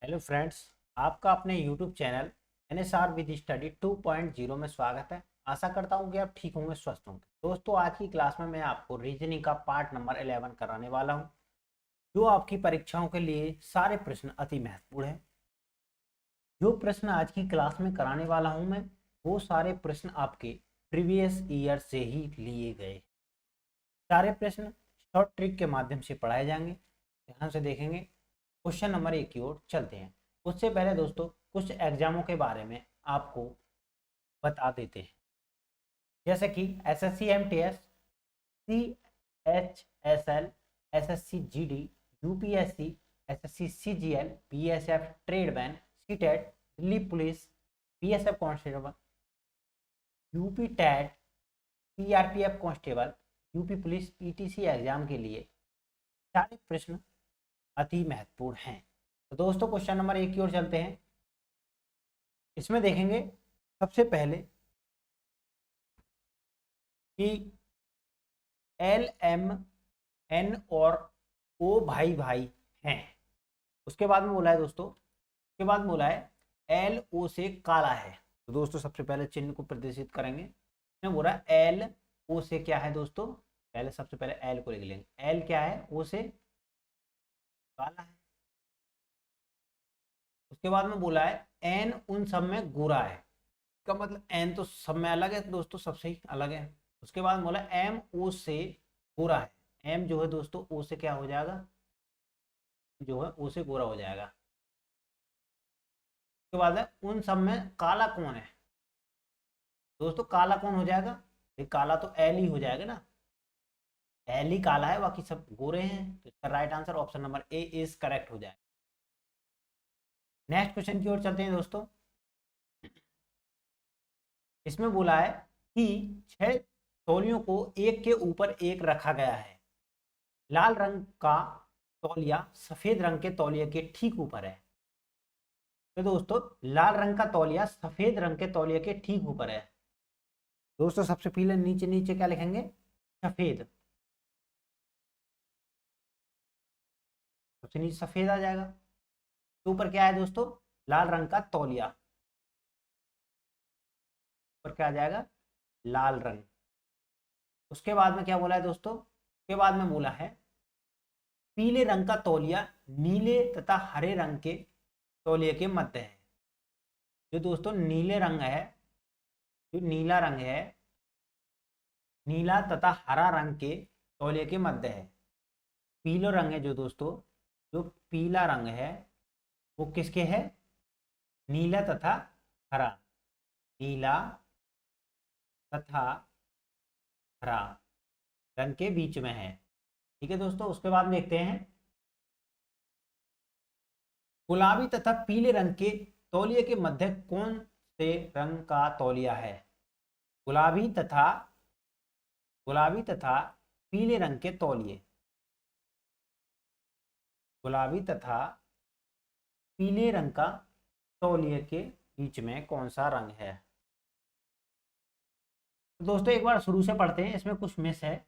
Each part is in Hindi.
हेलो फ्रेंड्स, आपका अपने YouTube channel NSR with study 2.0 में स्वागत है। आशा करता हूँ कि आप ठीक होंगे, स्वस्थ होंगे। दोस्तों, आज की क्लास में मैं आपको रीजनिंग का पार्ट नंबर 11 कराने वाला हूँ, जो आपकी परीक्षाओं के लिए सारे प्रश्न अति महत्वपूर्ण है। जो प्रश्न आज की क्लास में कराने वाला हूँ मैं, वो सारे प्रश्न आपके प्रीवियस ईयर से ही लिए गए। सारे प्रश्न शॉर्ट ट्रिक के माध्यम से पढ़ाए जाएंगे। ध्यान से देखेंगे। क्वेश्चन नंबर 1 की ओर चलते हैं। उससे पहले दोस्तों, कुछ एग्जामों के बारे में आपको बता देते हैं, जैसे कि SSC MTS, CHSL, SSC GD, UPSC, SSC CGL, BSF tradesman, CTET, Delhi police, BSF constable, UP TET, CRPF constable, UP police PTC exam के लिए सारे प्रश्न अति महत्वपूर्ण हैं। तो दोस्तों, क्वेश्चन नंबर 1 की ओर चलते हैं। इसमें देखेंगे सबसे पहले कि एल एम एन और ओ भाई भाई हैं। उसके बाद में बोला है दोस्तों, उसके बाद बोला है एल ओ से काला है। तो दोस्तों, सबसे पहले चिन्ह को प्रदर्शित करेंगे। इसमें बोला एल ओ से क्या है दोस्तों, पहले सबसे पहले एल को लिख लेंगे। एल क्या है, ओ से काला है। उसके बाद में बोला है एन उन सब में गोरा है। इसका मतलब एन तो सब में अलग है दोस्तों, सबसे ही अलग है। उसके बाद बोला एम ओ से गोरा है। एम जो है दोस्तों ओ से क्या हो जाएगा, जो है ओ से गोरा हो जाएगा। उसके बाद है उन सब में काला कौन है। दोस्तों, काला कौन हो जाएगा, ये काला तो एल ही हो जाएगा ना। एल ही काला है, बाकी सब गोरे हैं। तो इसका right answer option number A is correct हो जाएगा। नेक्स्ट क्वेश्चन की ओर चलते हैं दोस्तों। इसमें बोला है कि 6 तौलियों को एक के ऊपर एक रखा गया है। लाल रंग का तौलिया सफेद रंग के तौलिया के ठीक ऊपर है। तो दोस्तों, लाल रंग का तौलिया सफेद रंग के तौलिया के ठीक ऊपर है। दोस्तों, सबसे पहले नीचे नीचे क्या लिखेंगे, सफेद। सबसे नीचे सफेद आ जाएगा। तो ऊपर क्या है दोस्तों, लाल रंग का तौलिया। ऊपर क्या आ जाएगा, लाल रंग। उसके बाद में क्या बोला है दोस्तों, उसके बाद में बोला है पीले रंग का तौलिया नीले तथा हरे रंग के तौलिए के मध्य है। जो दोस्तों नीले रंग है, जो नीला रंग है, नीला तथा हरा रंग के तौलिए के मध्य है। पीला रंग है जो दोस्तों, जो पीला रंग है वो किसके है, नीला तथा हरा। नीला तथा हरा रंग के बीच में है। ठीक है दोस्तों। उसके बाद देखते हैं गुलाबी तथा पीले रंग के तौलिए के मध्य कौन से रंग का तौलिया है। गुलाबी तथा पीले रंग के तौलिए, गुलाबी तथा पीले रंग का तौलिए के बीच में कौन सा रंग है। तो दोस्तों, एक बार शुरू से पढ़ते हैं, इसमें कुछ मिस है।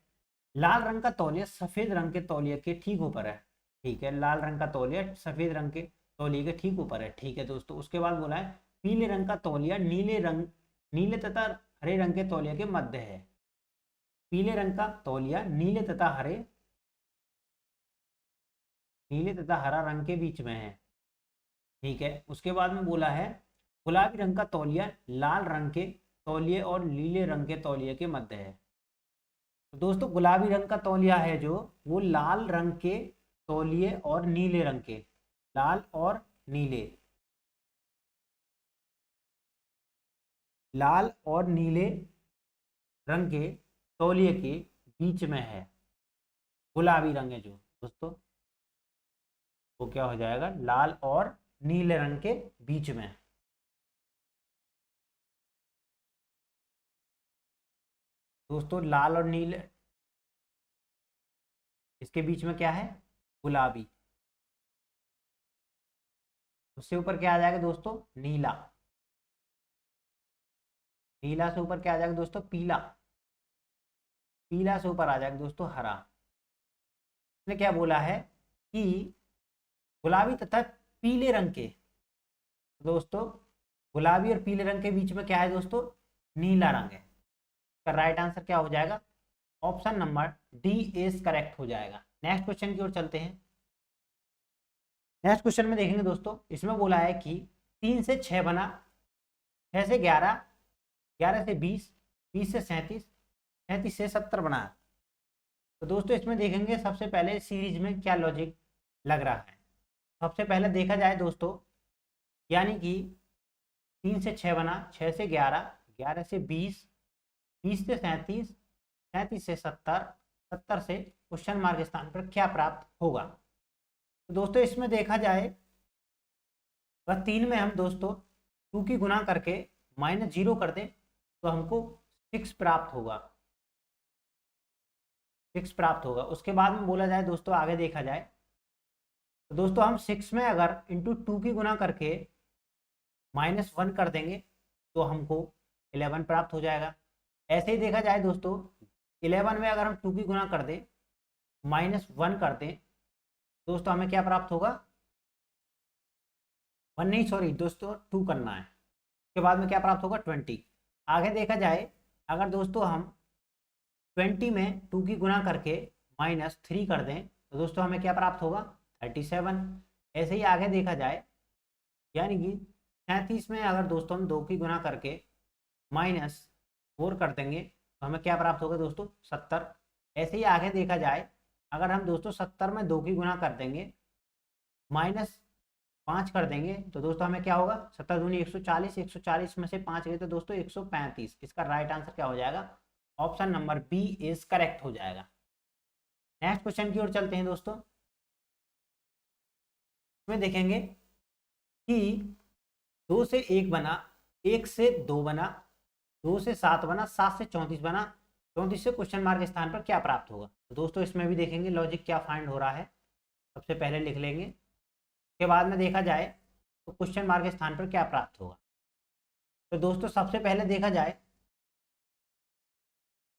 लाल रंग का तौलिया सफेद रंग के तौलिए के ठीक ऊपर है। ठीक है, लाल रंग का तौलिया सफेद रंग के तौलिए के ठीक ऊपर है। ठीक है दोस्तों। उसके बाद बोला है पीले रंग का तौलिया नीले तथा हरे रंग के तौलिया के मध्य है। पीले रंग का तौलिया नीले तथा हरा रंग के बीच में है। ठीक है। उसके बाद में बोला है गुलाबी रंग का तौलिया लाल रंग के तौलिए और नीले रंग के तौलिए के मध्य है। तो दोस्तों, गुलाबी रंग का तौलिया है जो, वो लाल रंग के तौलिए और नीले रंग के, लाल और नीले, लाल और नीले रंग के तौलिए के बीच में है। गुलाबी रंग है जो दोस्तों, वो क्या हो जाएगा, लाल और नीले रंग के बीच में। दोस्तों, लाल और नीले, इसके बीच में क्या है, गुलाबी। उससे ऊपर क्या आ जाएगा दोस्तों, नीला। नीला से ऊपर क्या आ जाएगा दोस्तों, पीला। पीला से ऊपर आ जाएगा दोस्तों हरा। ने क्या बोला है कि गुलाबी तथा पीले रंग के, दोस्तों गुलाबी और पीले रंग के बीच में क्या है दोस्तों, नीला रंग है। इसका राइट आंसर क्या हो जाएगा, option number D is correct हो जाएगा। नेक्स्ट क्वेश्चन की ओर चलते हैं। नेक्स्ट क्वेश्चन में देखेंगे दोस्तों, इसमें बोला है कि 3 से 6 बना, 6 से 11, 11 से 20, 20 से 37, 37 से 70 बना। तो दोस्तों इसमें देखेंगे सबसे पहले सीरीज में क्या लॉजिक लग रहा है। सबसे पहले देखा जाए दोस्तों, यानी कि 3 से 6 बना, 6 से 11, 11 से 20, 20 से 37, 37 से 70, 70 से क्वेश्चन मार्क स्थान पर क्या प्राप्त होगा। तो दोस्तों इसमें देखा जाए, अगर 3 में हम दोस्तों 2 की गुना करके -0 कर दें तो हमको 6 प्राप्त होगा, 6 प्राप्त होगा। उसके बाद में बोला जाए दोस्तों, आगे देखा जाए तो दोस्तों हम 6 में अगर इंटू 2 की गुना करके -1 कर देंगे तो हमको 11 प्राप्त हो जाएगा। ऐसे ही देखा जाए दोस्तों, 11 में अगर हम 2 की गुना कर दें, -1 कर दें, दोस्तों हमें क्या प्राप्त होगा, 1 नहीं सॉरी दोस्तों 2 करना है। उसके बाद में क्या प्राप्त होगा, 20। आगे देखा जाए, अगर दोस्तों हम 20 में 2 की गुना करके -3 कर दें तो दोस्तों हमें क्या प्राप्त होगा, 37। ऐसे ही आगे देखा जाए, यानी कि 37 में अगर दोस्तों हम 2 की गुना करके -4 कर देंगे तो हमें क्या प्राप्त होगा दोस्तों, 70। ऐसे ही आगे देखा जाए, अगर हम दोस्तों 70 में 2 की गुना कर देंगे, -5 कर देंगे तो दोस्तों हमें क्या होगा, 70 दूनी 140, 140 में से 5 गए तो दोस्तों 135। इसका राइट आंसर क्या हो जाएगा, option number B is correct हो जाएगा। नेक्स्ट क्वेश्चन की ओर चलते हैं दोस्तों। इसमें देखेंगे कि 2 से 1 बना, 1 से 2 बना, 2 से 7 बना, 7 से 34 बना, 34 से क्वेश्चन मार्क स्थान पर क्या प्राप्त होगा। तो दोस्तों इसमें भी देखेंगे लॉजिक क्या फाइंड हो रहा है, सबसे पहले लिख लेंगे। उसके बाद में देखा जाए तो क्वेश्चन मार्क स्थान पर क्या प्राप्त होगा। तो दोस्तों सबसे पहले देखा जाए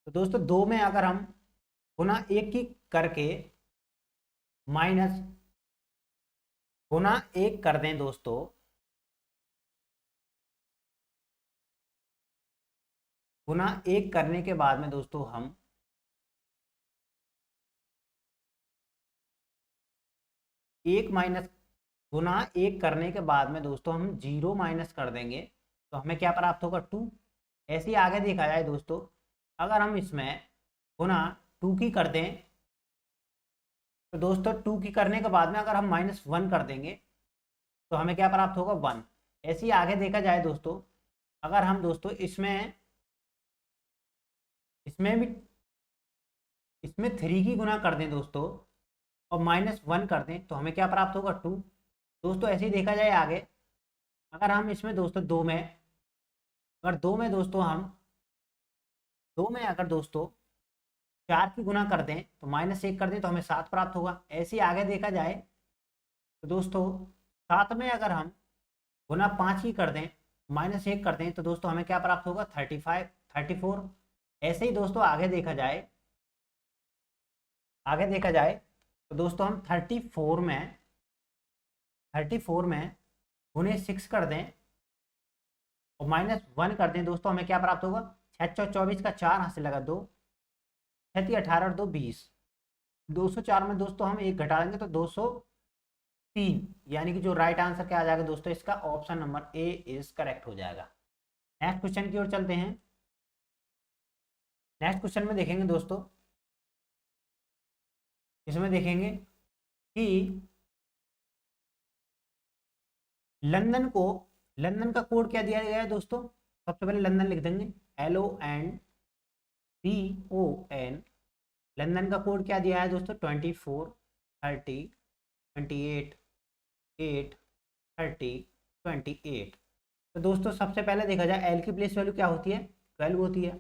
तो दोस्तों 2 में अगर हम गुना 1 की करके माइनस गुना 1 कर दें दोस्तों, गुना 1 करने के बाद में दोस्तों हम एक माइनस गुना 1 करने के बाद में दोस्तों हम 0 माइनस कर देंगे तो हमें क्या प्राप्त होगा, 2। ऐसे ही आगे देखा जाए दोस्तों, अगर हम इसमें गुना 2 की कर दें तो दोस्तों 2 की करने के बाद में अगर हम -1 कर देंगे तो हमें क्या प्राप्त होगा, 1। ऐसे ही आगे देखा जाए दोस्तों, अगर हम दोस्तों इसमें भी इसमें 3 की गुना कर दें दोस्तों और -1 कर दें तो हमें क्या प्राप्त होगा, 2। दोस्तों ऐसे ही देखा जाए आगे, अगर हम इसमें दोस्तों 2 में अगर 2 में दोस्तों हम 2 में अगर दोस्तों 4 की गुना कर दें तो -1 कर दें तो हमें 7 प्राप्त होगा। ऐसे ही आगे देखा जाए तो दोस्तों 7 में अगर हम गुना 5 की कर दें, -1 कर दें तो दोस्तों हमें क्या प्राप्त होगा, 35 34। ऐसे ही दोस्तों आगे देखा जाए तो दोस्तों हम 34 में गुने 6 कर दें और -1 कर दें दोस्तों हमें क्या प्राप्त होगा, 6 24 का 4 हाथ से लगा 2, 6 18 और 2 20। 204 में दोस्तों हम 1 घटा देंगे तो 203, यानी कि जो राइट आंसर क्या आ जाएगा दोस्तों, इसका option number A is correct हो जाएगा। नेक्स्ट क्वेश्चन की ओर चलते हैं। नेक्स्ट क्वेश्चन में देखेंगे दोस्तों, इसमें देखेंगे कि लंदन का कोड क्या दिया गया है दोस्तों। सबसे पहले लंदन लिख देंगे, LONDON। लंदन का कोड क्या दिया है दोस्तों, 24 30 28 8 30 28। तो दोस्तों सबसे पहले देखा जाए, एल की प्लेस वैल्यू क्या होती है, 12 होती है।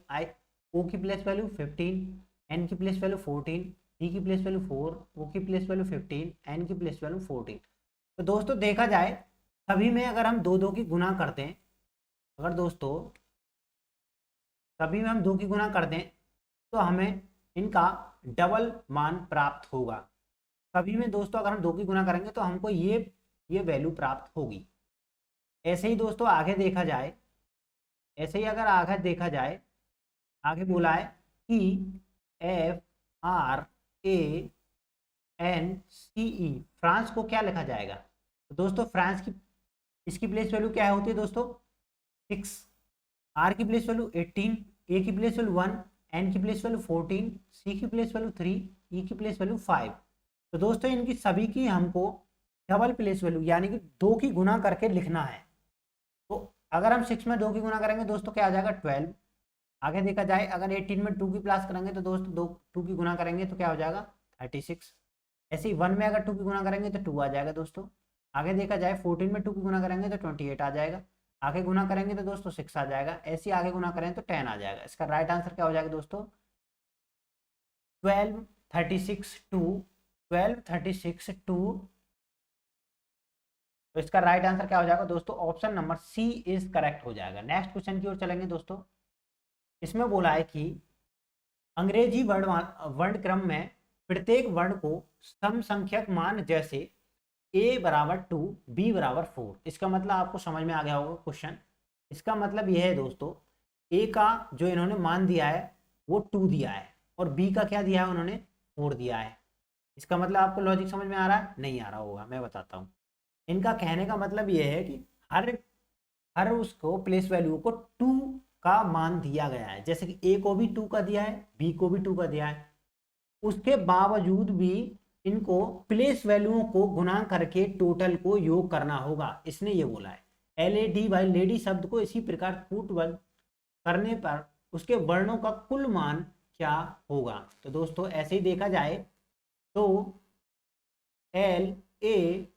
ओ की प्लेस वैल्यू 15, एन की प्लेस वैल्यू 14, डी की प्लेस वैल्यू 4, ओ की प्लेस वैल्यू 15, एन की प्लेस वैल्यू 14। तो दोस्तों देखा जाए, सभी में अगर हम 2 2 की गुना करते हैं, अगर दोस्तों सभी में हम 2 की गुना कर दें तो हमें इनका डबल मान प्राप्त होगा। सभी में दोस्तों अगर हम 2 की गुना करेंगे तो हमको ये ये वैल्यू प्राप्त होगी। ऐसे ही दोस्तों आगे देखा जाए, ऐसे ही अगर आगे देखा जाए, आगे बोला है कि FRANCE, फ्रांस को क्या लिखा जाएगा? तो दोस्तों फ्रांस की इसकी प्लेस वैल्यू क्या होती है दोस्तों? 6, आर की प्लेस वैल्यू 18, ए की प्लेस वैल्यू 1, एन की प्लेस वैल्यू 14, सी की प्लेस वैल्यू 3, ई की प्लेस वैल्यू 5। तो दोस्तों इनकी सभी की हमको डबल प्लेस वैल्यू यानी कि 2 की गुना करके लिखना है। तो अगर हम 6 में 2 की गुना करेंगे दोस्तों क्या आ जाएगा? 12। आगे देखा जाए अगर 18 में 2 की प्लस करेंगे तो दोस्तों 2 की गुना करेंगे तो क्या हो जाएगा? 36। ऐसे ही 1 में अगर 2 की गुना करेंगे तो 2 आ जाएगा दोस्तों। आगे देखा जाए 14 में 2 की गुना करेंगे तो 28 आ जाएगा। आगे गुना करेंगे तो दोस्तों 6 आ जाएगा। ऐसे ही आगे गुना करें तो 10 आ जाएगा। इसका राइट आंसर क्या हो जाएगा दोस्तों? 1236 टू 1236 टू, तो इसका राइट आंसर क्या हो जाएगा दोस्तों? Option number C is correct हो जाएगा। नेक्स्ट क्वेश्चन की ओर चलेंगे दोस्तों। इसमें बोला है कि अंग्रेजी वर्ण क्रम में प्रत्येक वर्ण को समसंख्यक मान जैसे a बराबर 2, b बराबर 4। इसका मतलब आपको समझ में आ गया होगा क्वेश्चन। इसका मतलब यह है दोस्तों, a का जो इन्होंने मान दिया है वो 2 दिया है और b का क्या दिया है उन्होंने? 4 दिया है। इसका मतलब आपको लॉजिक समझ में आ रहा है? नहीं आ रहा होगा, मैं बताता हूँ। इनका कहने का मतलब यह है कि हर हर उसको प्लेस वैल्यू को 2 का मान दिया गया है। जैसे कि ए को भी 2 का दिया है, बी को भी 2 का दिया है, उसके बावजूद भी इनको प्लेस वैल्यूओं को गुना करके टोटल को योग करना होगा। इसने ये बोला है। LAD बाई लेडी शब्द को इसी प्रकार कूटबद्ध करने पर उसके वर्णों का कुल मान क्या होगा? तो दोस्तों ऐसे ही देखा जाए तो LADY,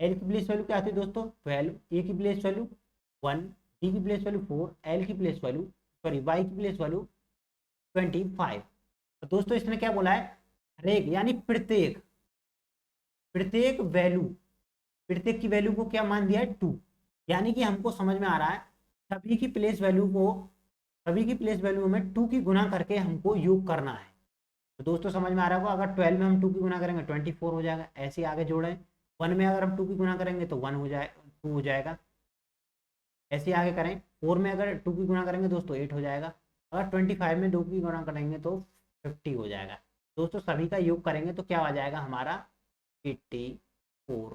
एल की प्लेस वैल्यू क्या आती है दोस्तों? 12, ए की प्लेस वैल्यू 1, डी की प्लेस वैल्यू 4, एल की प्लेस वैल्यू वाई की प्लेस वैल्यू 25। तो दोस्तों इसने क्या बोला है? हरेक यानी प्रत्येक, प्रत्येक वैल्यू, प्रत्येक की वैल्यू को क्या मान दिया है? 2। यानी कि हमको समझ में आ रहा है सभी की प्लेस वैल्यू को, सभी की प्लेस वैल्यू में 2 की गुना करके हमको योग करना है। तो दोस्तों समझ में आ रहा होगा, अगर 12 में हम 2 की गुना करेंगे 24 हो जाएगा। ऐसे आगे जोड़ें, 1 में अगर हम 2 की गुना करेंगे तो 1 हो जाए 2 हो जाएगा। ऐसे आगे करें, 4 में अगर 2 की गुना करेंगे दोस्तों 8 हो जाएगा। अगर 25 में 2 की गुना करेंगे तो 50 हो जाएगा। दोस्तों सभी का योग करेंगे तो क्या आ जाएगा हमारा? 84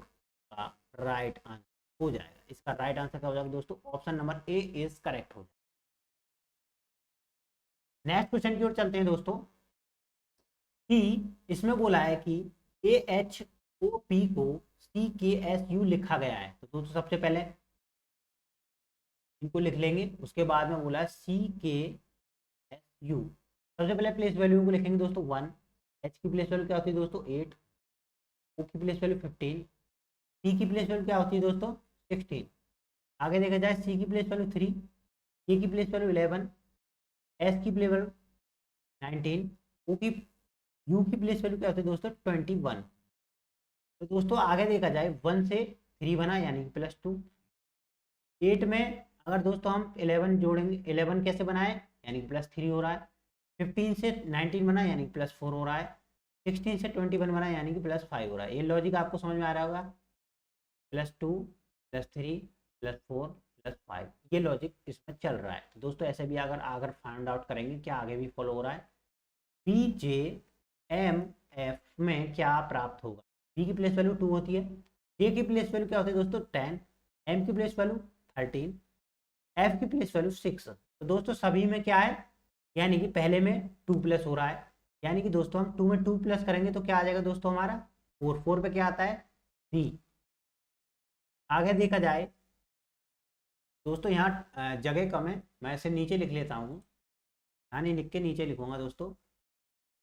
का राइट आंसर हो जाएगा। इसका राइट आंसर क्या हो जाएगा दोस्तों? Option number A is correct हो जाएगा। नेक्स्ट क्वेश्चन की ओर चलते हैं दोस्तों कि इसमें बोला है कि AHOP को CKSU लिखा गया है। तो दोस्तों सबसे पहले इनको लिख लेंगे, उसके बाद में बोला CKSU। सबसे पहले प्लेस वैल्यू को लिखेंगे दोस्तों 1, H की प्लेस वैल्यू क्या होती है दोस्तों? 8, O की प्लेस वैल्यू 15, C की प्लेस वैल्यू क्या होती है दोस्तों? 16। आगे देखा जाए C की प्लेस वैल्यू 3, K की प्लेस वैल्यू 11, S की प्लेस वैल्यू 19, U की प्लेस वैल्यू क्या होती है दोस्तों? 21। तो दोस्तों आगे देखा जाए 1 से 3 बना यानी कि +2। 8 में अगर दोस्तों हम 11 जोड़ेंगे, 11 कैसे बनाए यानी कि +3 हो रहा है। 15 से 19 बना यानी कि +4 हो रहा है। 16 से 21 बना यानी कि +5 हो रहा है। ये लॉजिक आपको समझ में आ रहा होगा। +2 +3 +4 +5, ये लॉजिक इसमें चल रहा है। तो दोस्तों ऐसे भी अगर फाइंड आउट करेंगे क्या आगे भी फॉलो हो रहा है। BJMF में क्या प्राप्त होगा? बी की प्लेस वैल्यू 2 होती है, जे की प्लेस वैल्यू क्या होती है दोस्तों? 10, एम की प्लेस वैल्यू 13, एफ की प्लेस वैल्यू 6। तो दोस्तों सभी में क्या है यानी कि पहले में 2 प्लस हो रहा है, यानी कि दोस्तों हम 2 में 2 प्लस करेंगे तो क्या आ जाएगा दोस्तों हमारा? 4। 4 पे क्या आता है? 3। आगे देखा जाए दोस्तों यहाँ जगह कम है, मैं इसे नीचे लिख लेता हूँ। यहाँ नहीं लिख के नीचे लिखूंगा दोस्तों,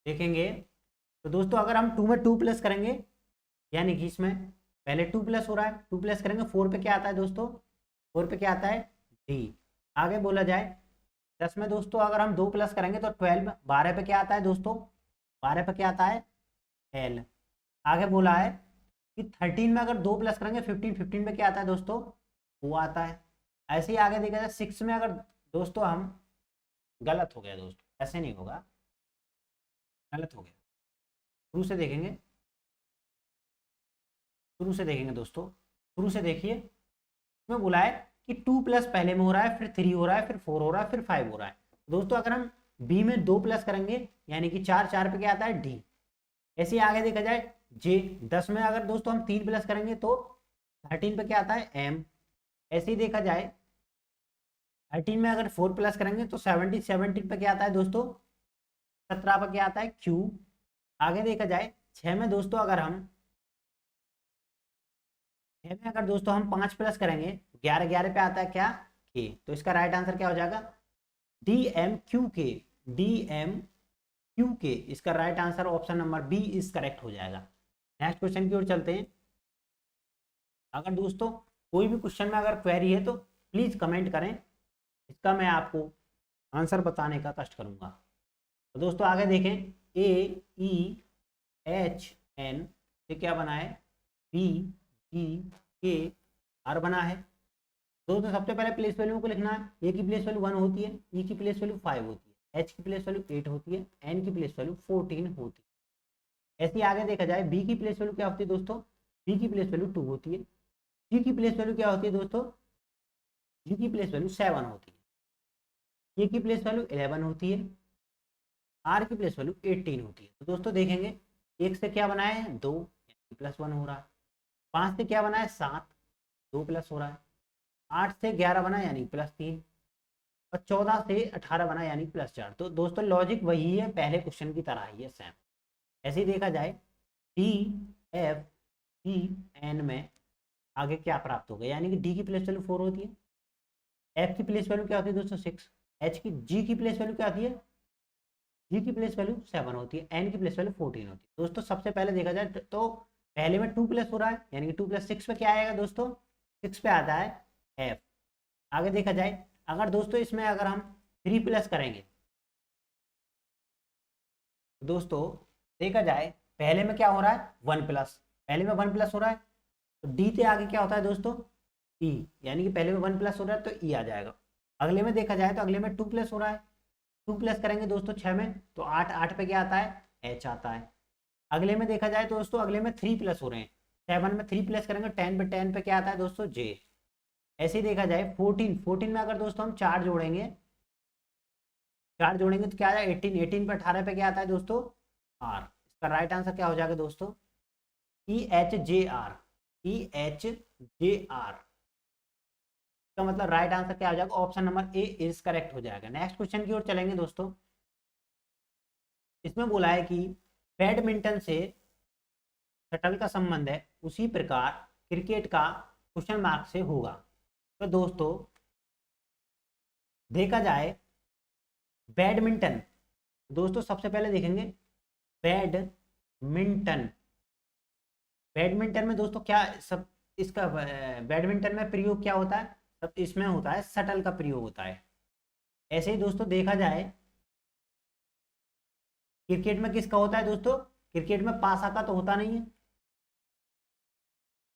देखेंगे। तो दोस्तों अगर हम 2 में 2 प्लस करेंगे यानी कि इसमें पहले 2 प्लस हो रहा है, 2 प्लस करेंगे 4 पे क्या आता है दोस्तों? 4 पे क्या आता है? डी। आगे बोला जाए 10 में दोस्तों अगर हम 2 प्लस करेंगे तो 12, 12 पे क्या आता है दोस्तों? 12 पे क्या आता है? एल। आगे बोला है कि 13 में अगर 2 प्लस करेंगे 15, 15 पे क्या आता है दोस्तों? वो आता है। ऐसे ही आगे देखा जाए 6 में अगर दोस्तों हम, गलत हो गया दोस्तों, ऐसे नहीं होगा, गलत हो गया, शुरू से देखेंगे। शुरू से देखेंगे दोस्तों, शुरू से देखिए। इसमें बोला है कि 2 प्लस पहले में हो रहा है, फिर 3 हो रहा है, फिर 4 हो रहा है, फिर 5 हो रहा है। दोस्तों अगर हम बी में 2 प्लस करेंगे यानी कि 4, 4 पे क्या आता है डी। ऐसे ही आगे देखा जाए जे, 10 में अगर दोस्तों हम 3 प्लस करेंगे तो 13 पे क्या आता है एम। ऐसे ही देखा जाए 13 में अगर 4 प्लस करेंगे तो 17 पे क्या आता है दोस्तों 17 पे क्या आता है क्यू। आगे देखा जाए 6 में दोस्तों अगर हम 5 प्लस करेंगे 11, 11 पे आता है क्या के। तो इसका राइट आंसर क्या हो जाएगा D M Q K, D M Q K. इसका right answer option number B is correct हो जाएगा। नेक्स्ट क्वेश्चन की ओर चलते हैं। अगर दोस्तों कोई भी क्वेश्चन में अगर क्वेरी है तो प्लीज कमेंट करें, इसका मैं आपको आंसर बताने का कष्ट करूंगा। तो दोस्तों आगे देखें, ए ई एच एन से क्या बना है बी जी के आर बना है। दोस्तों सबसे पहले प्लेस वैल्यू को लिखना है। ए की प्लेस वैल्यू 1 होती है, ई की प्लेस वैल्यू 5 होती है, एच की प्लेस वैल्यू 8 होती है, एन की प्लेस वैल्यू 14 होती है। ऐसे ही आगे देखा जाए बी की प्लेस वैल्यू क्या होती है दोस्तों, बी की प्लेस वैल्यू 2 होती है, जी की प्लेस वैल्यू क्या होती है दोस्तों, जी की प्लेस वैल्यू 7 होती है, के की प्लेस वैल्यू 11 होती है, आर की प्लेस वैल्यू 18 होती है। तो दोस्तों देखेंगे एक से क्या बना है 2 +1 हो रहा है, 5 से क्या बना है 7 2 प्लस हो रहा है, 8 से 11 बना यानी +3 और 14 से 18 बना यानी +4। तो दोस्तों लॉजिक वही है, पहले क्वेश्चन की तरह ही है सेम। ऐसे ही देखा जाए डी एफ जी एन में आगे क्या प्राप्त होगा, यानी कि डी की प्लेस वैल्यू 4 होती है, एफ की प्लेस वैल्यू क्या होती है दोस्तों 6, एच की जी की प्लेस वैल्यू क्या होती है, जी की प्लेस वैल्यू 7 होती है, एन की प्लेस वैल्यू 14 होती है। दोस्तों सबसे पहले देखा जाए तो पहले में 2 प्लस हो रहा है यानी कि 2 + 6 पे क्या आएगा दोस्तों 6 पे आता है एफ। आगे देखा जाए अगर दोस्तों इसमें अगर हम 3 प्लस करेंगे, दोस्तों देखा जाए पहले में क्या हो रहा है 1 प्लस, पहले में 1 प्लस हो रहा है तो डी से आगे क्या होता है दोस्तों ई, यानी कि पहले में 1 प्लस हो रहा है तो ई आ जाएगा। अगले में देखा जाए तो अगले में 2 प्लस हो रहा है, 2 प्लस करेंगे दोस्तों 6 में तो 8, 8 पे क्या आता है एच आता है। अगले में देखा जाए तो दोस्तों अगले में 3 प्लस हो रहे हैं, 7 में 3 प्लस करेंगे 10 पे क्या आता है दोस्तों जे। ऐसे ही देखा जाए 14, 14 में अगर दोस्तों हम 4 जोड़ेंगे, 4 जोड़ेंगे तो क्या आ जाए 18, 18 पे 18 पे क्या आता है दोस्तों आर। इसका राइट आंसर क्या हो जाएगा दोस्तों E H J are, E H J are. इसका मतलब राइट आंसर क्या हो जाएगा option number A is correct हो जाएगा। नेक्स्ट क्वेश्चन की ओर चलेंगे दोस्तों। इसमें बोला है कि बैडमिंटन से शटल का संबंध है उसी प्रकार क्रिकेट का क्वेश्चन मार्क से होगा। तो दोस्तों देखा जाए बैडमिंटन, दोस्तों सबसे पहले देखेंगे बैडमिंटन, बैडमिंटन में दोस्तों क्या सब इसका बैडमिंटन में प्रयोग क्या होता है, सब इसमें होता है शटल का प्रयोग होता है। ऐसे ही दोस्तों देखा जाए क्रिकेट में किसका होता है दोस्तों, क्रिकेट में पासा का तो होता नहीं है,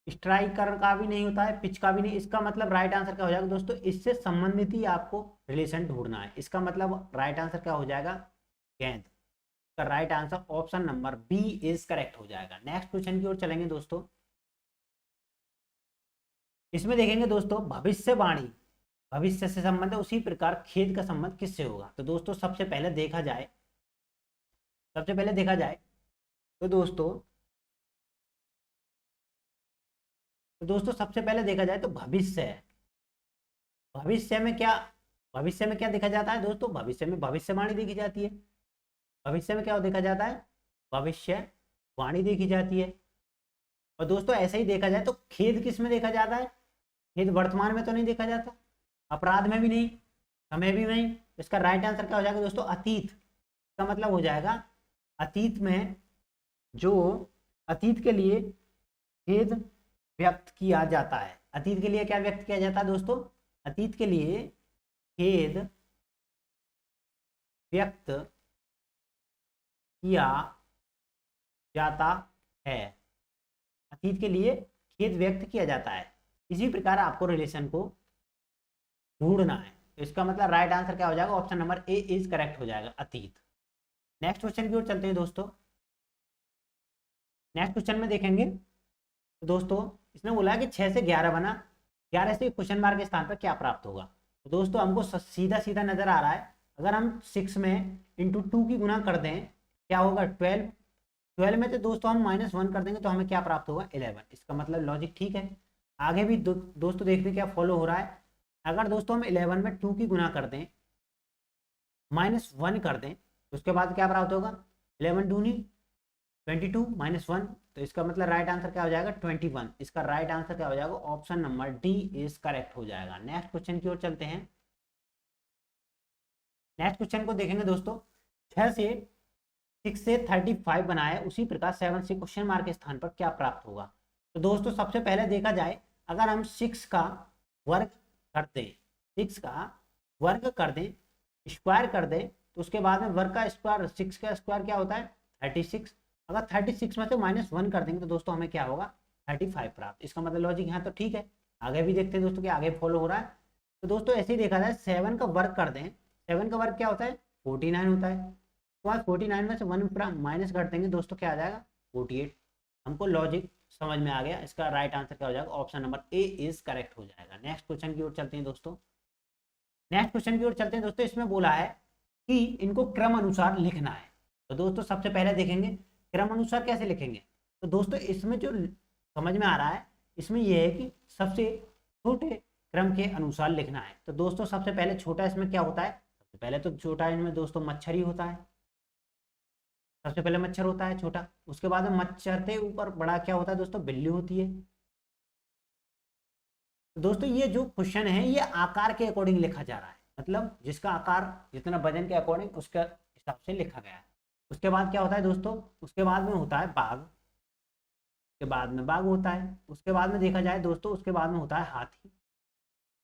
स्ट्राइकर का भी नहीं होता है, पिच का भी नहीं। इसका मतलब राइट आंसर क्या हो जाएगा दोस्तों, इससे संबंधित ही आपको रिलेशन ढूंढना है। इसका मतलब राइट आंसर क्या हो जाएगा गेंद। इसका right answer option number B is correct हो जाएगा। नेक्स्ट क्वेश्चन की ओर चलेंगे दोस्तों। इसमें देखेंगे दोस्तों भविष्यवाणी, भविष्य से संबंध है उसी प्रकार खेद का संबंध किससे होगा। तो दोस्तों सबसे पहले देखा जाए, सबसे पहले देखा जाए तो दोस्तों सबसे पहले देखा जाए तो भविष्य है, भविष्य में क्या, भविष्य में क्या देखा जाता है दोस्तों, भविष्य में भविष्यवाणी देखी जाती है। भविष्य में क्या देखा जाता है भविष्यवाणी देखी जाती है। और दोस्तों ऐसे ही देखा जाए तो खेद किस में देखा जाता है, खेद वर्तमान में तो नहीं देखा जाता, अपराध में भी नहीं, समय भी नहीं। इसका राइट आंसर क्या हो जाएगा दोस्तों अतीत। का मतलब हो जाएगा अतीत में, जो अतीत के लिए खेद व्यक्त किया जाता है। अतीत के लिए क्या व्यक्त किया जाता है दोस्तों, अतीत के लिए खेद व्यक्त किया जाता है, अतीत के लिए खेद व्यक्त किया जाता है। इसी प्रकार आपको रिलेशन को ढूंढना है। तो इसका मतलब राइट आंसर क्या हो जाएगा option number A is correct हो जाएगा अतीत। नेक्स्ट क्वेश्चन की ओर चलते हैं दोस्तों। नेक्स्ट क्वेश्चन में देखेंगे तो दोस्तों इसने बोला है कि 6 से 11 बना, 11 से क्वेश्चन मार्क के स्थान पर क्या प्राप्त होगा। तो दोस्तों हमको सीधा सीधा नजर आ रहा है, अगर हम 6 में इंटू 2 की गुना कर दें क्या होगा 12, 12 में तो दोस्तों हम -1 कर देंगे तो हमें क्या प्राप्त होगा 11। इसका मतलब लॉजिक ठीक है। आगे भी दोस्तों देखते क्या फॉलो हो रहा है। अगर दोस्तों हम 11 में 2 की गुना कर दें, -1 कर दें, तो उसके बाद क्या प्राप्त होगा 11 दूनी 22 -1, तो इसका मतलब राइट आंसर क्या हो जाएगा 21। इसका राइट आंसर क्या हो जाएगा option number D is correct हो जाएगा। नेक्स्ट क्वेश्चन की ओर चलते हैं। नेक्स्ट क्वेश्चन को देखेंगे दोस्तों, 6 से 6 से 35 बनाए उसी प्रकार 7 से क्वेश्चन मार्क के स्थान पर क्या प्राप्त होगा। तो दोस्तों सबसे पहले देखा जाए, अगर हम 6 का वर्ग कर दें, 6 का वर्ग कर दें, स्क्वायर कर दें, तो उसके बाद में वर्ग का स्क्वायर, 6 का स्क्वायर क्या होता है 36। अगर 36 में से -1 कर देंगे तो दोस्तों हमें क्या होगा 35 प्राप्त। इसका मतलब लॉजिक यहाँ तो ठीक है। आगे भी देखते हैं दोस्तों कि आगे फॉलो हो रहा है। तो दोस्तों ऐसे ही देखा जाए 7 का वर्ग कर दें, 7 का वर्ग क्या होता है 49 होता है, तो आज 49 में से 1 माइनस कर देंगे दोस्तों क्या आ जाएगा 48। हमको लॉजिक समझ में आ गया। इसका राइट आंसर क्या हो जाएगा option number A is correct हो जाएगा। नेक्स्ट क्वेश्चन की ओर चलते हैं दोस्तों। नेक्स्ट क्वेश्चन की ओर चलते हैं दोस्तों। इसमें बोला है कि इनको क्रम अनुसार लिखना है। तो दोस्तों सबसे पहले देखेंगे क्रम अनुसार कैसे लिखेंगे। तो दोस्तों इसमें जो समझ में आ रहा है, इसमें यह है कि सबसे छोटे क्रम के अनुसार लिखना है। तो दोस्तों सबसे पहले छोटा इसमें क्या होता है, सबसे पहले तो छोटा इनमें दोस्तों मच्छर ही होता है। सबसे पहले मच्छर होता है छोटा, उसके बाद में मच्छर के ऊपर बड़ा क्या होता है दोस्तों बिल्ली होती है। तो दोस्तों ये जो क्वेश्चन है ये आकार के अकॉर्डिंग लिखा जा रहा है, मतलब जिसका आकार जितना वजन के अकॉर्डिंग उसके हिसाब से लिखा गया है। उसके बाद क्या होता है दोस्तों, उसके बाद में होता है बाघ, के बाद में बाघ होता है। उसके बाद में देखा जाए दोस्तों, उसके बाद में होता है हाथी,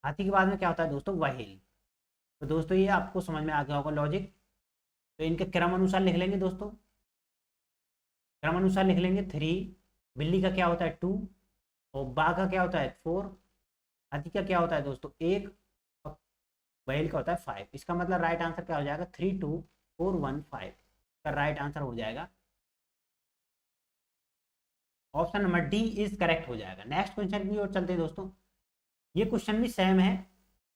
हाथी के बाद में क्या होता है दोस्तों व्हेल। तो दोस्तों ये आपको समझ में आ गया होगा लॉजिक। तो इनके क्रम अनुसार लिख लेंगे दोस्तों, क्रम अनुसार लिख लेंगे 3, बिल्ली का क्या होता है 2, और बाघ का क्या होता है 4, हाथी का क्या होता है दोस्तों 1, और बैल का होता है 5। इसका मतलब राइट आंसर क्या हो जाएगा 3 2 4 1 5 का राइट आंसर हो जाएगा option number D is correct हो जाएगा। नेक्स्ट क्वेश्चन की ओर चलते हैं दोस्तों। ये क्वेश्चन भी सेम है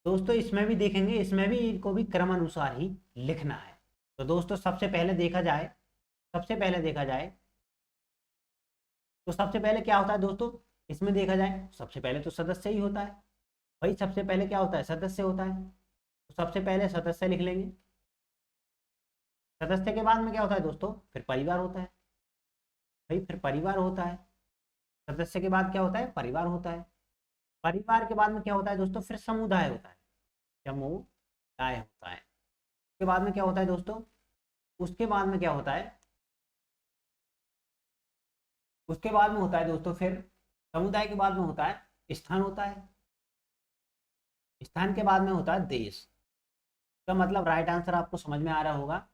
दोस्तों, इसमें भी देखेंगे, इसमें भी इनको भी क्रम अनुसार ही लिखना है। तो दोस्तों सबसे पहले देखा जाए, सबसे पहले देखा जाए तो सबसे पहले क्या होता है दोस्तों, इसमें देखा जाए सबसे पहले तो सदस्य ही होता है भाई। सबसे पहले क्या होता है सदस्य होता है, तो सबसे पहले सदस्य लिख लेंगे। सदस्य के बाद में क्या होता है दोस्तों फिर परिवार होता है भाई, फिर परिवार होता है। सदस्य के बाद क्या होता है परिवार होता है। परिवार के बाद में क्या होता है दोस्तों फिर समुदाय होता है, समुदाय होता है। उसके बाद में क्या होता है दोस्तों, उसके बाद में क्या होता है, उसके बाद में होता है दोस्तों फिर समुदाय के बाद में होता है स्थान होता है, स्थान के बाद में होता है देश। का मतलब राइट आंसर आपको समझ में आ रहा होगा।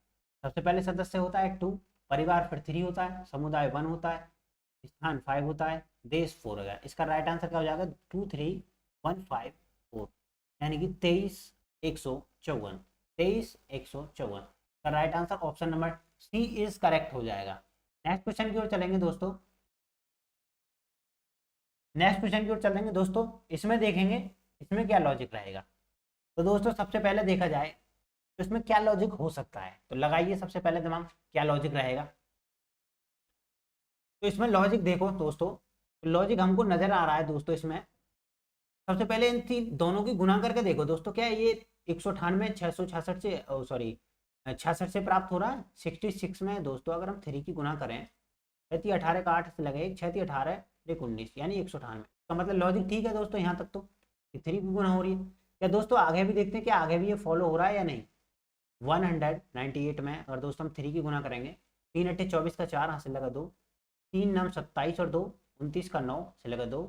सबसे पहले सदस्य होता है 2, परिवार फिर 3 होता है, समुदाय 1 होता है, स्थान 5 होता है, देश 4 होगा। इसका राइट आंसर क्या हो जाएगा 2 3 1 5 4, यानी कि 23 154, 23 154 का right answer option number C is correct हो जाएगा। नेक्स्ट क्वेश्चन की ओर चलेंगे दोस्तों। नेक्स्ट क्वेश्चन की ओर चलेंगे दोस्तों। इसमें देखेंगे इसमें क्या लॉजिक रहेगा। तो दोस्तों सबसे पहले देखा जाए तो इसमें क्या लॉजिक हो सकता है, तो लगाइए सबसे पहले दिमाग क्या लॉजिक रहेगा। तो इसमें लॉजिक देखो दोस्तों, तो लॉजिक हमको नजर आ रहा है दोस्तों। इसमें सबसे पहले इन दोनों की गुना करके देखो दोस्तों, क्या है ये 198 666 से सॉरी 66 से प्राप्त हो रहा है 66 में दोस्तों। अगर हम 3 की गुना करें 6 18 का 8 से लगे 6 18 19 यानी 198 का मतलब लॉजिक ठीक है दोस्तों। यहाँ तक तो 3 की गुना हो रही है। क्या दोस्तों आगे भी देखते हैं कि आगे भी ये फॉलो हो रहा है या नहीं। 198 में अगर दोस्तों हम 3 की गुना करेंगे 3 8 24 का 4 हाथ से लगा 2, 3 9 27 और 2 29 का 9 से लगा 2,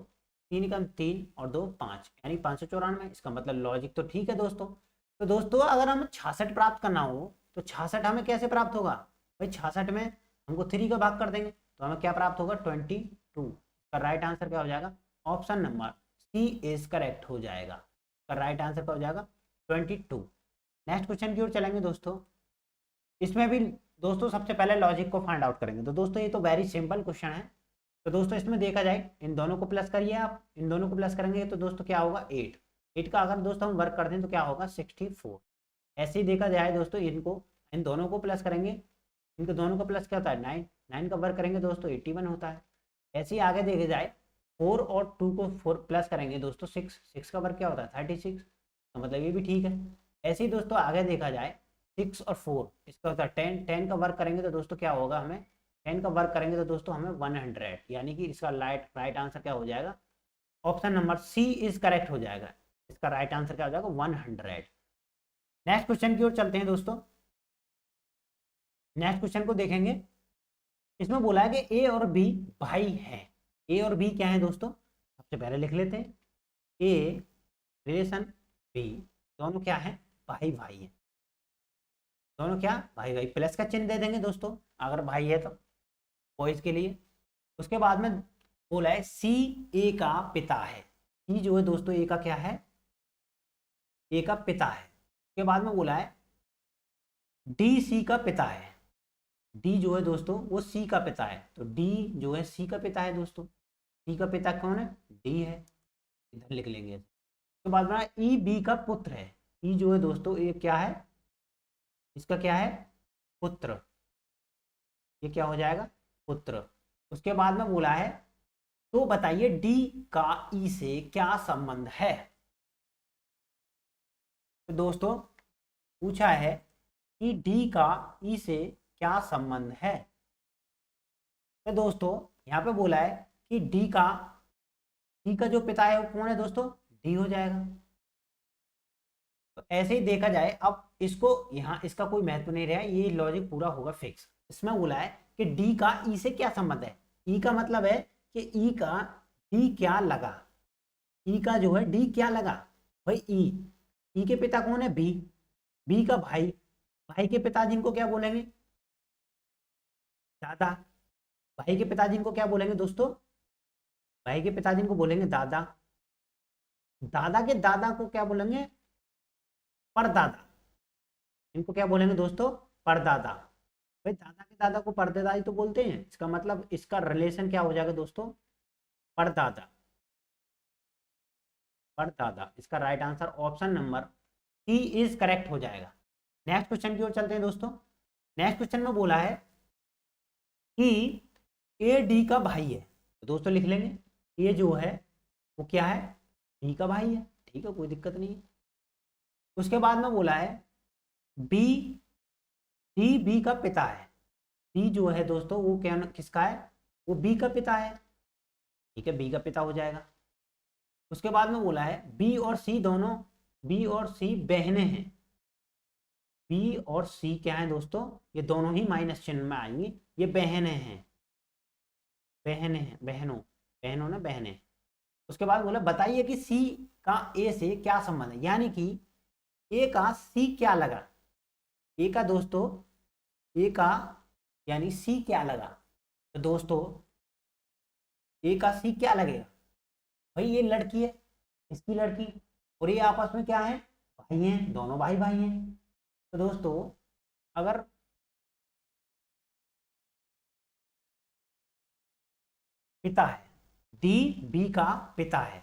3 का 3 और 2 5 यानी 594। इसका मतलब लॉजिक तो ठीक है दोस्तों। तो दोस्तों अगर हम 66 प्राप्त करना हो तो 66 हमें कैसे प्राप्त होगा भाई, 66 में हमको 3 का भाग कर देंगे तो हमें क्या प्राप्त होगा 22। का राइट आंसर क्या हो जाएगा option number C is correct हो जाएगा। का राइट आंसर क्या हो जाएगा 22। नेक्स्ट क्वेश्चन की ओर चलेंगे दोस्तों। इसमें भी दोस्तों सबसे पहले लॉजिक को फाइंड आउट करेंगे। तो दोस्तों ये तो वेरी सिंपल क्वेश्चन है, तो दोस्तों इसमें देखा जाए, इन दोनों को प्लस करिए आप, इन दोनों को प्लस करेंगे तो दोस्तों क्या होगा 8। 8 का अगर दोस्तों हम वर्क करते हैं तो क्या होगा 64। ऐसे ही देखा जाए दोस्तों, इनको इन दोनों को प्लस करेंगे, इनको दोनों का प्लस क्या होता है 9। 9 का वर्क करेंगे दोस्तों 81 होता है। ऐसे ही आगे देखा जाए 4 और 2 को 4 प्लस करेंगे दोस्तों 6। 6 का वर्क क्या होता है 36, तो मतलब ये भी ठीक है। ऐसे ही दोस्तों आगे देखा जाए 6 और 4 इसका होता है 10। 10 का वर्क करेंगे तो दोस्तों क्या होगा, हमें 10 का वर्क करेंगे तो दोस्तों हमें 100, यानी कि इसका राइट आंसर क्या हो जाएगा, option number C is correct हो जाएगा। इसका राइट आंसर क्या हो जाएगा 100। नेक्स्ट क्वेश्चन की ओर चलते हैं दोस्तों। नेक्स्ट क्वेश्चन को देखेंगे, इसमें बोला है कि ए और बी भाई हैं। ए और बी क्या है दोस्तों, सबसे पहले लिख लेते हैं। ए रिलेशन बी, दोनों क्या है भाई भाई है। दोनों क्या भाई भाई, प्लस का चिन्ह दे देंगे दोस्तों अगर भाई है तो, बॉयज के लिए। उसके बाद में बोला है सी ए का पिता है। सी जो है दोस्तों ए का क्या है, ए का पिता है। उसके बाद में बोला है डी सी का पिता है। डी जो है दोस्तों वो सी का पिता है, तो डी जो है सी का पिता है दोस्तों। सी का पिता कौन है, डी है, इधर लिख लेंगे। उसके बाद में ई बी का पुत्र है। ई जो है दोस्तों ये क्या है, इसका क्या है पुत्र, ये क्या हो जाएगा पुत्र। उसके बाद में बोला है तो बताइए डी का ई से क्या संबंध है। तो दोस्तों पूछा है कि डी का ई से क्या संबंध है। तो दोस्तों यहाँ पे बोला है कि डी का जो पिता है वो कौन है दोस्तों, डी हो जाएगा। तो ऐसे ही देखा जाए, अब इसको यहाँ इसका कोई महत्व नहीं रहा, ये लॉजिक पूरा होगा फिक्स। इसमें बोला है कि डी का ई से क्या संबंध है। ई का मतलब है कि ई का डी क्या लगा, ई का जो है डी क्या लगा भाई ई के पिता कौन है बी, बी का भाई, भाई के पिताजी इनको क्या बोलेंगे दादा। भाई के पिताजी इनको क्या बोलेंगे दोस्तों, भाई के पिताजी इनको बोलेंगे दादा। दादा के दादा को क्या बोलेंगे परदादा, इनको क्या बोलेंगे दोस्तों परदादा। भाई दादा के दादा को परदादा ही तो बोलते हैं, इसका मतलब इसका रिलेशन क्या हो जाएगा दोस्तों परदादा। परदादा, इसका right answer option number C is correct हो जाएगा। नेक्स्ट क्वेश्चन की ओर चलते हैं दोस्तों। नेक्स्ट क्वेश्चन में बोला है कि ए डी का भाई है, तो दोस्तों लिख लेंगे ए जो है वो क्या है डी का भाई है, ठीक है कोई दिक्कत नहीं है। उसके बाद में बोला है बी डी बी का पिता है। बी जो है दोस्तों वो क्या किसका है, वो बी का पिता है, ठीक है बी का पिता हो जाएगा। उसके बाद में बोला है बी और सी दोनों, बी और सी बहनें हैं। बी और सी क्या है दोस्तों, ये दोनों ही माइनस चिन्ह में आएंगी, ये बहनें हैं, बहनें हैं, बहनों, बहनों ना बहनें। उसके बाद बोला बताइए कि सी का ए से क्या संबंध है, यानी कि ए का सी क्या लगा। ए का दोस्तों ए का यानी सी क्या लगा, तो दोस्तों ए का सी क्या लगेगा, भाई ये लड़की है, इसकी लड़की, और ये आपस में क्या है भाई हैं, दोनों भाई भाई हैं। तो दोस्तों अगर पिता है, डी बी का पिता है,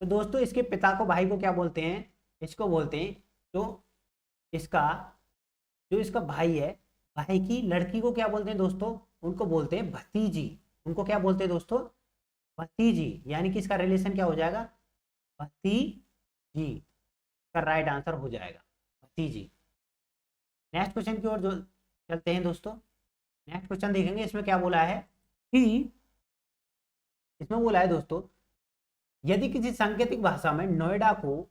तो दोस्तों इसके पिता को भाई को क्या बोलते हैं, इसको बोलते हैं तो इसका जो इसका भाई है, भाई की लड़की को क्या बोलते हैं दोस्तों, उनको बोलते हैं भतीजी। उनको क्या बोलते हैं दोस्तों भतीजी, यानी कि इसका रिलेशन क्या हो जाएगा भतीजी, का राइट आंसर हो जाएगा भतीजी। नेक्स्ट क्वेश्चन की ओर जो चलते हैं दोस्तों। नेक्स्ट क्वेश्चन देखेंगे, इसमें क्या बोला है कि इसमें बोला है दोस्तों यदि किसी सांकेतिक भाषा में नोएडा को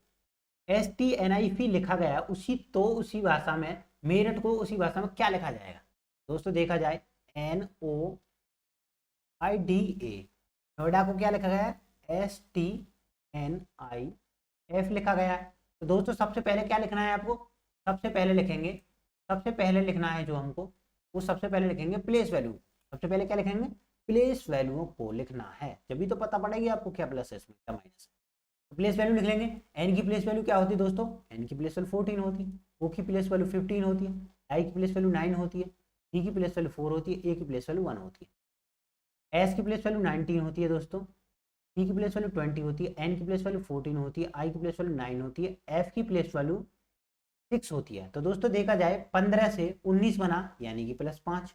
STNIP लिखा गया उसी तो उसी भाषा में मेरठ को उसी भाषा में क्या लिखा जाएगा। दोस्तों देखा जाए NOIDA, नोएडा को क्या लिखा गया है STNIF लिखा गया है। तो दोस्तों सबसे पहले क्या लिखना है आपको, सबसे पहले लिखेंगे, सबसे पहले लिखना है जो हमको वो सबसे पहले लिखेंगे प्लेस वैल्यू। सबसे पहले क्या लिखेंगे प्लेस वैल्यूओं को लिखना है, जब तो पता पड़ेगी आपको क्या प्लस है इसमें क्या माइनस है। तो प्लेस वैल्यू लिख लेंगे। एन की प्लेस वैल्यू क्या होती है दोस्तों, एन की प्लेस वैल्यू 14 होती है, ओ की प्लेस वैल्यू 15 होती है, आई की प्लेस वैल्यू 9 होती है, डी की प्लेस वैल्यू 4 होती है, ए की प्लेस वैल्यू 1 होती है। एस की प्लेस वैल्यू 19 होती है दोस्तों, पी की प्लेस वैल्यू 20 होती है, एन की प्लेस वैल्यू 14 होती है, आई की प्लेस वैल्यू 9 होती है, एफ की प्लेस वैल्यू 6 होती है। तो दोस्तों देखा जाए 15 से 19 बना यानी कि +5,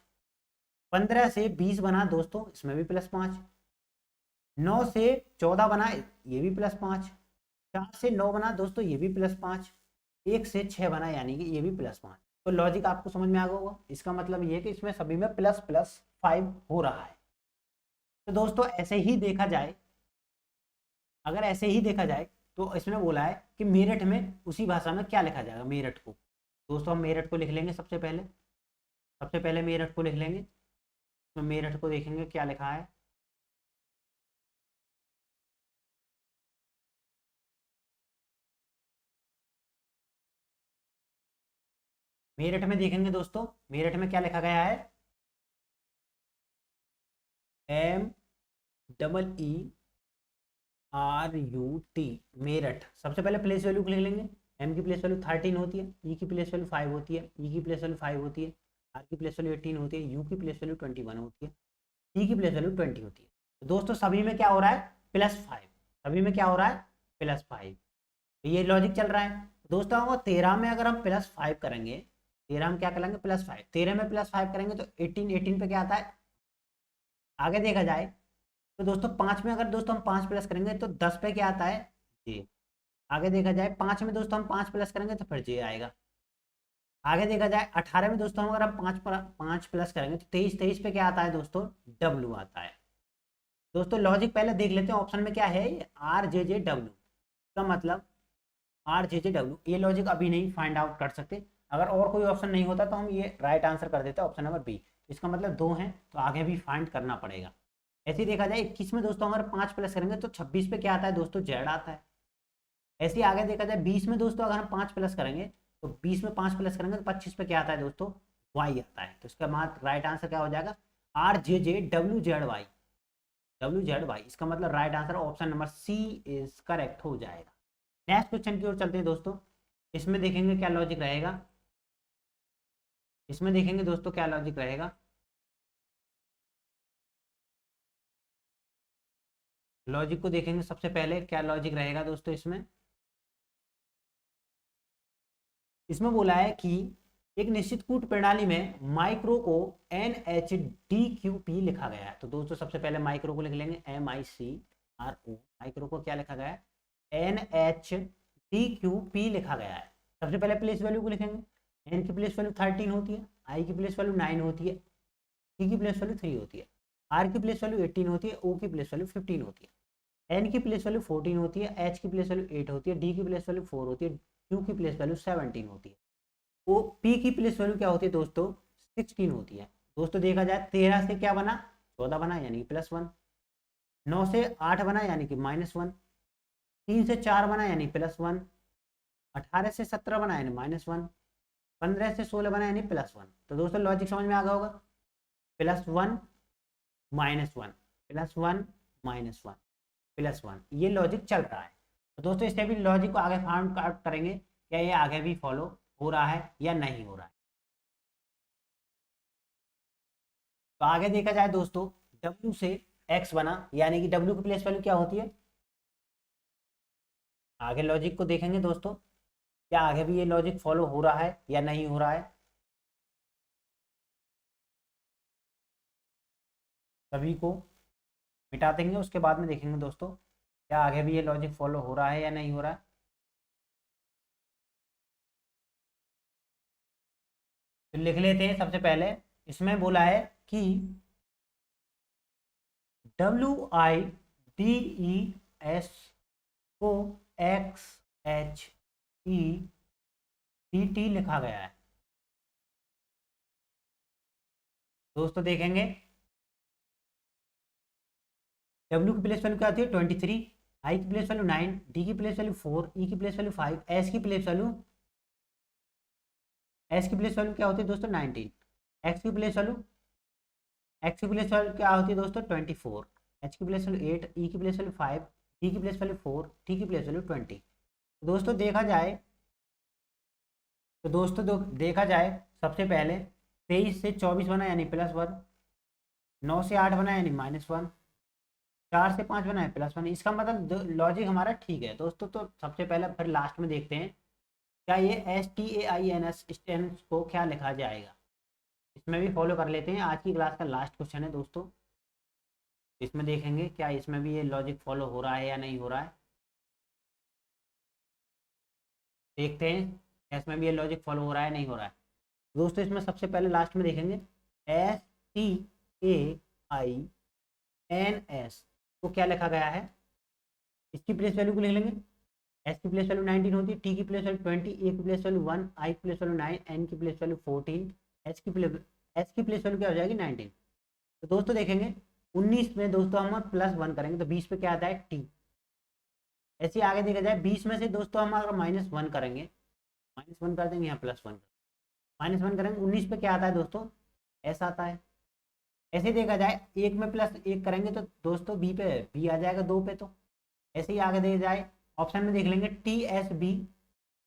15 से 20 बना दोस्तों इसमें भी +5, 9 से 14 बना ये भी +5, 4 से 9 बना दोस्तों ये भी +5, 1 से 6 बना यानी कि ये भी +5। तो लॉजिक आपको समझ में आ गया होगा, इसका मतलब ये है कि इसमें सभी में प्लस प्लस 5 हो रहा है। तो दोस्तों ऐसे ही देखा जाए, अगर ऐसे ही देखा जाए तो इसमें बोला है कि मेरठ में उसी भाषा में क्या लिखा जाएगा, मेरठ को। दोस्तों हम मेरठ को लिख लेंगे सबसे पहले मेरठ को लिख लेंगे। तो मेरठ को देखेंगे क्या लिखा है। मेरठ में देखेंगे दोस्तों, मेरठ में क्या लिखा गया है, MERUT, मेरठ। सबसे पहले प्लेस वैल्यू को लिख लेंगे। एम की प्लेस वैल्यू 13 होती है, ई की प्लेस वैल्यू 5 होती है, ई की प्लेस वैल्यू 5 होती है, आर की प्लेस वैल्यू 18 होती है, यू की प्लेस वैल्यू 21 होती है, टी की प्लेस वैल्यू 20 होती है। तो दोस्तों सभी में क्या हो रहा है, +5, सभी में क्या हो रहा है, +5। तो ये लॉजिक चल रहा है दोस्तों। वो 13 में अगर हम +5 करेंगे, 13 में क्या करेंगे +5, 13 में +5 करेंगे तो 18 पे क्या आता है। आगे देखा जाए तो दोस्तों 5 में अगर दोस्तों हम 5 प्लस करेंगे तो 10 पे क्या आता है, जे। आगे देखा जाए 5 में दोस्तों हम 5 प्लस करेंगे तो फिर जे आएगा। आगे देखा जाए 18 में दोस्तों हम अगर हम 5 प्लस करेंगे तो 23 पे क्या आता है दोस्तों, डब्ल्यू आता है। दोस्तों लॉजिक पहले देख लेते हैं, ऑप्शन में क्या है, RJJW का मतलब RJJW। ये लॉजिक अभी नहीं फाइंड आउट कर सकते, अगर और कोई ऑप्शन नहीं होता तो हम ये राइट आंसर कर देते हैं ऑप्शन नंबर बी। इसका मतलब 2 हैं तो आगे भी फाइंड करना पड़ेगा। ऐसे ही देखा जाए 21 में दोस्तों अगर 5 प्लस करेंगे तो 26 पे क्या आता है दोस्तों, जेड आता है। ऐसे ही आगे देखा जाए 20 में दोस्तों अगर हम 5 प्लस करेंगे तो 20 में 5 प्लस करेंगे तो 25 पे क्या आता है दोस्तों, वाई आता है। तो इसका बाद राइट आंसर क्या हो जाएगा, RJJWZY, इसका मतलब right answer option number C is correct हो जाएगा। नेक्स्ट क्वेश्चन की ओर चलते हैं दोस्तों। इसमें देखेंगे क्या लॉजिक रहेगा, इसमें देखेंगे दोस्तों क्या लॉजिक रहेगा। लॉजिक को देखेंगे सबसे पहले क्या लॉजिक रहेगा दोस्तों। इसमें इसमें बोला है कि एक निश्चित कूट प्रणाली में माइक्रो को NHDQP लिखा गया है। तो दोस्तों सबसे पहले माइक्रो को लिख लेंगे MICRO। माइक्रो को क्या लिखा गया है, NHDQP लिखा गया है। सबसे पहले प्लेस वैल्यू को लिखेंगे। एन की प्लेस वैल्यू 13 होती है, आई की प्लेस वैल्यू 9 होती है, टी की प्लेस वैल्यू 3 होती है, आर की प्लेस वैल्यू 18 होती है, ओ की प्लेस वैल्यू 15 होती है, एन की प्लेस वैल्यू 14 होती है, एच की प्लेस वैल्यू 8 होती है, डी की प्लेस वैल्यू 4 होती है, क्यू की प्लेस वैल्यू 17 होती है, ओ पी की प्लेस वैल्यू क्या होती है दोस्तों, 16 होती है। दोस्तों देखा जाए 13 से क्या बना, 14 बना यानी कि +1, 9 से 8 बना यानी कि -1, 3 से 4 बना यानी +1, 18 से 17 बना यानी -1, 15 से 16 बना यानी +1। तो दोस्तों लॉजिक समझ में आ गया होगा, +1 -1 +1 -1 +1, ये लॉजिक चल रहा है। तो दोस्तों इससे भी लॉजिक को आगे फाइंड आउट करेंगे, क्या ये आगे भी फॉलो हो रहा है या नहीं हो रहा है। तो आगे देखा जाए दोस्तों, W से X बना यानी कि W की प्लेस वैल्यू क्या होती है। आगे लॉजिक को देखेंगे दोस्तों, क्या आगे भी ये लॉजिक फॉलो हो रहा है या नहीं हो रहा है। सभी को मिटा देंगे, उसके बाद में देखेंगे दोस्तों क्या आगे भी ये लॉजिक फॉलो हो रहा है या नहीं हो रहा है। तो लिख लेते हैं सबसे पहले। इसमें बोला है कि WIDES को XHEDT लिखा गया है। दोस्तों देखेंगे W की प्लेस वैल्यू क्या आती है 23, आई की प्लेस वैल्यू 9, डी की प्लेस वैल्यू 4, ई की प्लेस वैल्यू 5, एस की प्लेस वैल्यू क्या होती है दोस्तों 19, एक्स की प्लेस वैल्यू क्या होती है दोस्तों 24, एच की प्लेस वैल्यू 8, ई की प्लेस वैल्यू 5, डी की प्लेस वैल्यू 4, टी की प्लेस वैल्यू 20। दोस्तों देखा जाए देखा जाए सबसे पहले 23 से 24 बना यानी +1, 9 से 8 बना है यानी -1, 4 से 5 बना है +1। इसका मतलब लॉजिक हमारा ठीक है दोस्तों। तो सबसे पहले फिर लास्ट में देखते हैं क्या ये STAINS स्टेन्स को क्या लिखा जाएगा। इसमें भी फॉलो कर लेते हैं। आज की क्लास का लास्ट क्वेश्चन है दोस्तों, इसमें देखेंगे क्या इसमें भी ये लॉजिक फॉलो हो रहा है या नहीं हो रहा है। देखते हैं क्या इसमें भी ये लॉजिक फॉलो हो रहा है नहीं हो रहा है दोस्तों। इसमें सबसे पहले लास्ट में देखेंगे STAINS को क्या लिखा गया है। इसकी प्लेस वैल्यू को लिख लेंगे। एस की प्लेस वैल्यू 19 होती है, टी की प्लेस वैल्यू 20, ए की प्लेस वैल्यू 1, आई की प्लेस वैल्यू 9, एन की प्लेस वैल्यू 14, एस की प्लेस वैल्यू क्या हो जाएगी 19। तो दोस्तों देखेंगे 19 में दोस्तों हम +1 करेंगे तो 20 पे क्या आता है टी। ऐसे आगे देखा जाए 20 में से दोस्तों हम अगर -1 करेंगे, -1 कर देंगे, यहाँ +1 -1 करेंगे, 19 पे क्या आता है दोस्तों एस आता है। ऐसे देखा जाए 1 में +1 करेंगे तो दोस्तों बी पे बी आ जाएगा 2 पे। तो ऐसे ही आगे देखा जाए ऑप्शन में देख लेंगे TSB,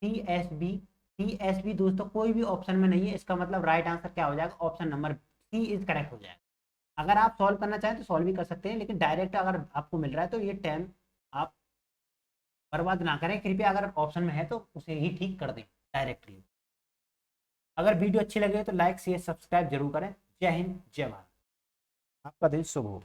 TSB, TSB दोस्तों कोई भी ऑप्शन में नहीं है। इसका मतलब राइट आंसर क्या हो जाएगा, option number C is correct हो जाएगा। अगर आप सॉल्व करना चाहें तो सॉल्व भी कर सकते हैं, लेकिन डायरेक्ट अगर आपको मिल रहा है तो ये टाइम आप बर्बाद ना करें कृपया। अगर ऑप्शन में है तो उसे ही ठीक कर दें डायरेक्टली। अगर वीडियो अच्छी लगे तो लाइक शेयर सब्सक्राइब जरूर करें। जय हिंद, जय भारत। आपका दिन शुभ हो।